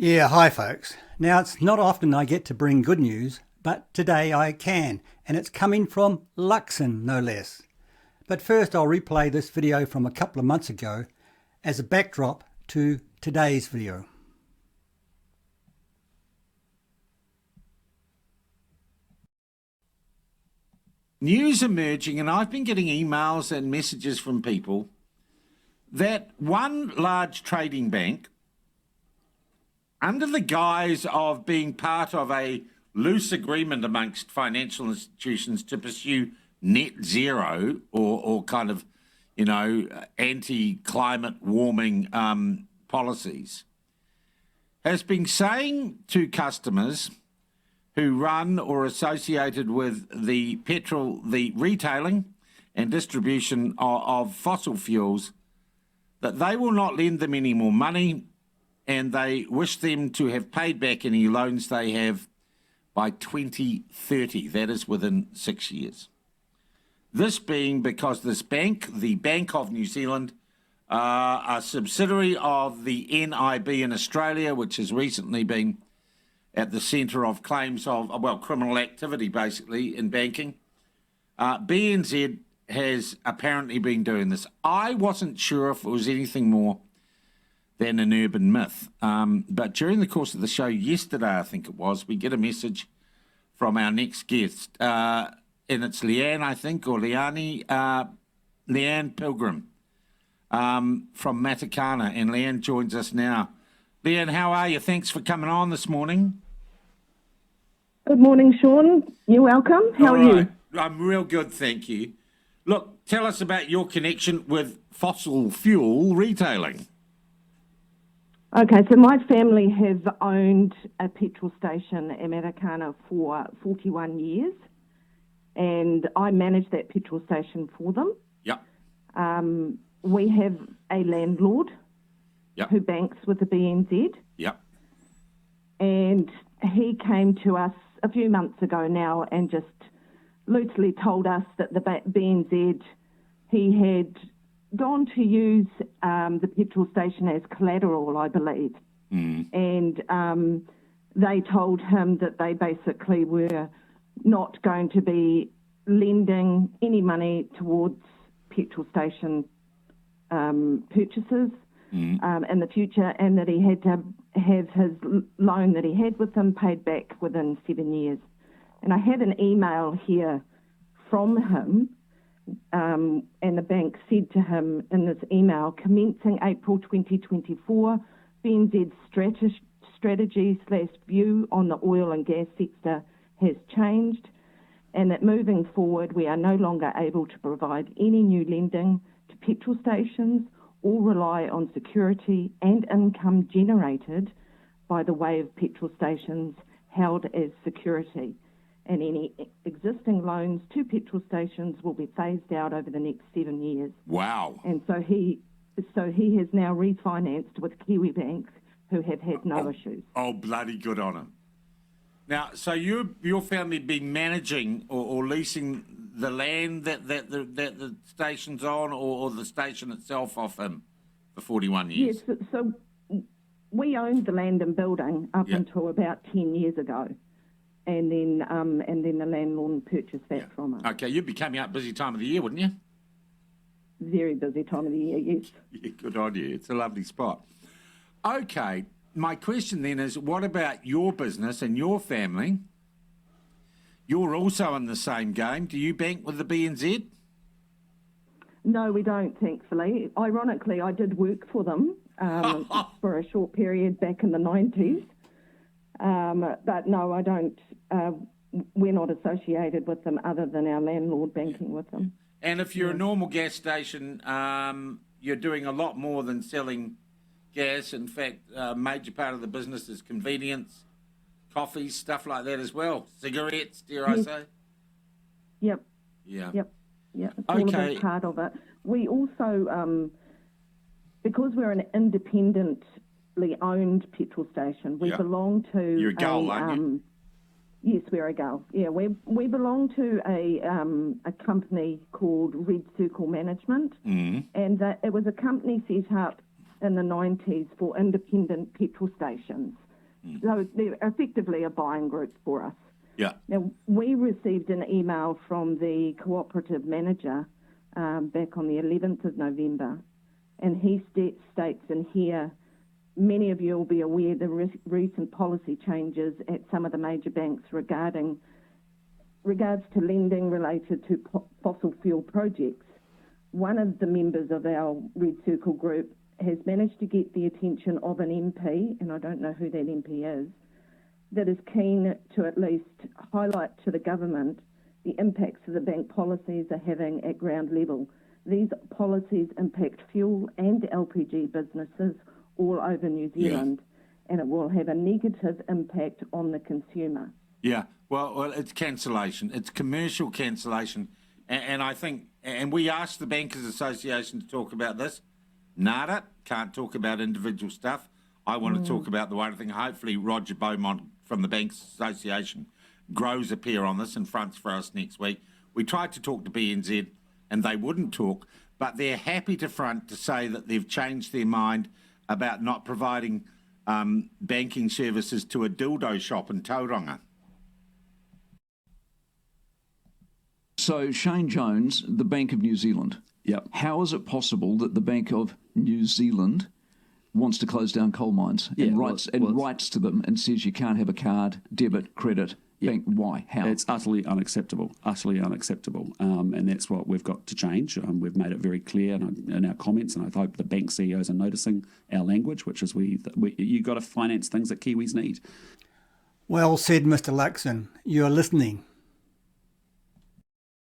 Yeah, hi folks. Now, it's not often I get to bring good news, but today I can, and it's coming from Luxon, no less. But first I'll replay this video from a couple of months ago as a backdrop to today's video. News emerging, and I've been getting emails and messages from people that one large trading bank, under the guise of being part of a loose agreement amongst financial institutions to pursue net zero or kind of, anti-climate warming policies, has been saying to customers who run or associated with the retailing and distribution of fossil fuels, that they will not lend them any more money, and they wish them to have paid back any loans they have by 2030. That is within 6 years. This being because this bank, the Bank of New Zealand, a subsidiary of the NIB in Australia, which has recently been at the centre of claims of, criminal activity, basically, in banking. BNZ has apparently been doing this. I wasn't sure if it was anything more than an urban myth. But during the course of the show yesterday, I think it was, we get a message from our next guest. And it's Leanne, I think, or Leanne Pilgrim from Matakana. And Leanne joins us now. Leanne, how are you? Thanks for coming on this morning. Good morning, Sean. You're welcome. How are you? I'm real good, thank you. Look, tell us about your connection with fossil fuel retailing. Okay, so my family have owned a petrol station in Matakana for 41 years, and I manage that petrol station for them. Yep. We have a landlord who banks with the BNZ. Yep. And he came to us a few months ago now and just loosely told us that the BNZ, he had gone to use the petrol station as collateral, I believe. And they told him that they basically were not going to be lending any money towards petrol station purchases in the future, and that he had to have his loan that he had with them paid back within 7 years. And I had an email here from him, and the bank said to him in this email, commencing April 2024, BNZ's strategy/view on the oil and gas sector has changed, and that moving forward we are no longer able to provide any new lending to petrol stations or rely on security and income generated by the way of petrol stations held as security. And any existing loans to petrol stations will be phased out over the next 7 years. Wow. And so he has now refinanced with Kiwi banks who have had no issues. Oh, bloody good on him. Now, so your family been managing or leasing the land that the station's on, or the station itself off him for 41 years? Yes, so we owned the land and building up until about 10 years ago. And then the landlord purchased that from us. Okay, you'd be coming up busy time of the year, wouldn't you? Very busy time of the year, yes. Yeah, good on you. It's a lovely spot. Okay, my question then is, what about your business and your family? You're also in the same game. Do you bank with the BNZ? No, we don't, thankfully. Ironically, I did work for them for a short period back in the 90s. But no, I don't. We're not associated with them other than our landlord banking with them. And if you're a normal gas station, you're doing a lot more than selling gas. In fact, a major part of the business is convenience, coffees, stuff like that as well. Cigarettes, dare I say? Yep. Yeah. Yep. Yeah. It's all a big part of it. We also, because we're an independently owned petrol station, we belong to. You're a gull, aren't you? Yes, we're a gull. Yeah, we belong to a company called Red Circle Management, and it was a company set up in the 90s for independent petrol stations. So they're effectively a buying group for us. Yeah. Now, we received an email from the cooperative manager back on the 11th of November, and he states in here, many of you will be aware of the recent policy changes at some of the major banks regards to lending related to fossil fuel projects. One of the members of our Red Circle group has managed to get the attention of an MP, and I don't know who that MP is, that is keen to at least highlight to the government the impacts of the bank policies are having at ground level. These policies impact fuel and LPG businesses all over New Zealand, and it will have a negative impact on the consumer. Yeah, well, it's cancellation. It's commercial cancellation. And I think, and we asked the Bankers Association to talk about this. Nada, can't talk about individual stuff. I want to talk about the one thing. Hopefully Roger Beaumont from the Bankers Association grows a pair on this and fronts for us next week. We tried to talk to BNZ and they wouldn't talk, but they're happy to front to say that they've changed their mind about not providing banking services to a dildo shop in Tauranga. So Shane Jones, the Bank of New Zealand. Yep. How is it possible that the Bank of New Zealand wants to close down coal mines and writes to them and says you can't have a card, debit, credit, bank? Why? How? It's utterly unacceptable, and that's what we've got to change. We've made it very clear in our comments, and I hope the bank CEOs are noticing our language, which is you got to finance things that Kiwis need. Well said, Mr Luxon. You're listening.